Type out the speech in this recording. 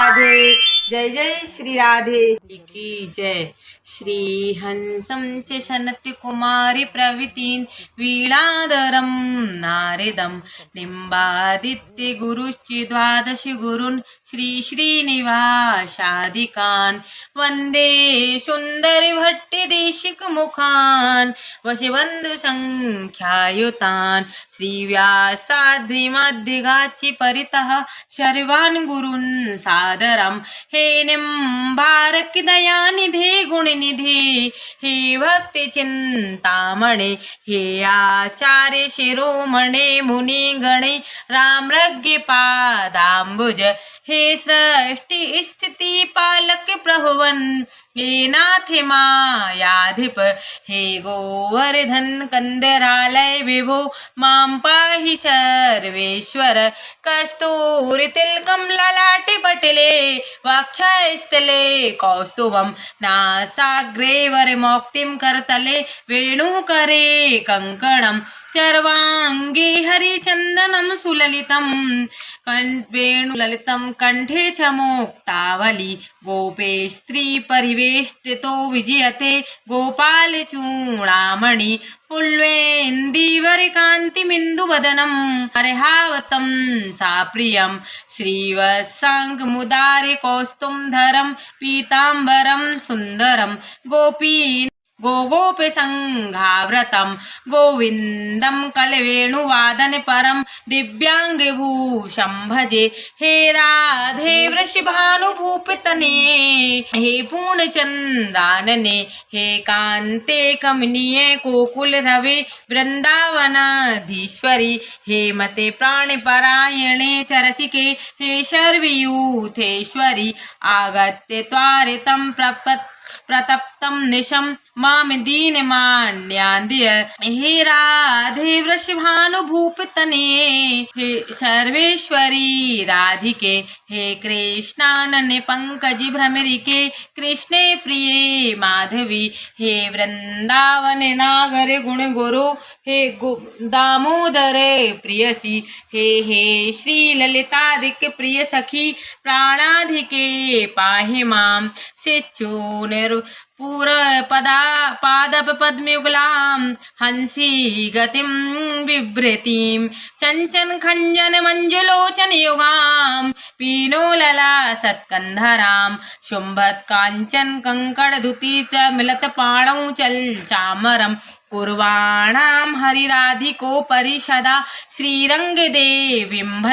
राधे जय जय श्री राधे की जय। श्री हंसं च शनत्य कुमारी प्रवृत्तिं वीणाधरं नारदं निम्बादित्य गुरुश्च द्वादश गुरून् श्री श्रीनिवासादिकान् वन्दे सुन्दरि भट्टि देशिकमुखान् वशवन्धु संख्यायुतान् श्रीव्यासाद्रिमध्यगाच्छि परितः सर्वान् गुरून् सादरं हे निम्बारक दयानिधे गुणनिधे हे भक्ति चिंतामणे हे आचार्य शिरोमणे मुनिगणे रामरज्ञ पादाम्बुज हे सृष्टि स्थिति पालक प्रभुवन हे नाथ मायाधिप हे गोवर्धन कंदरालय विभो मां पाहि सर्वेश्वर कस्तूरि तिलकं ललाटे पटले वक्षस्थले कौस्तुभं नासाग्रे वरमौक्तिं करतले वेणुकरे कङ्कणं सर्वाङ्गे हरिचन्दनं सुललितं वेणुललितं कंठे च मुक्तावली गोपे स्त्री परिवेष्टितो विजयते गोपालचूडामणि पुल्वेन्दीवरकान्तिमिन्दुवदनं अर्हावतं साप्रियं श्रीवत्साङ्गमुदारे कौस्तुभधरं पीताम्बरं सुन्दरं गोगोपसङ्घाव्रतं गोविन्दं कलवेणुवादन परं दिव्याङ्गभूषं भजे हे राधे वृषभानुभूपितने हे पूर्णचन्द्रानने हे कान्ते कमनीये गोकुलरवे वृन्दावनाधीश्वरि हे मते प्राणपरायणे चरसिके हे शर्वयूथेश्वरि आगत्य त्वारितं प्रतप्तं निशं मां दीनमान्याद्य हे राधे वृषभानुभूपितने हे सर्वेश्वरी राधिके हे कृष्णानने पंकजि भ्रमरिके कृष्णे प्रिये माधवी हे वृंदावने नागरे गुणगुरु हे दामोदरे प्रियसी हे श्री ललितादिक प्रिय सखी प्राणाधिके पाहि मां शिचूनिर् पादपद्मयुगलां हंसी गतिं विभ्रतीं चञ्चन खञ्जन मञ्जुलोचनयुगां पीनोलला सत्कन्धरां शुम्भत् काञ्चन कङ्कणधुती च मिलतपाणौ चलचामरं कुर्वाणां हरिराधिको परिषदा श्रीरङ्गदेवीं भज।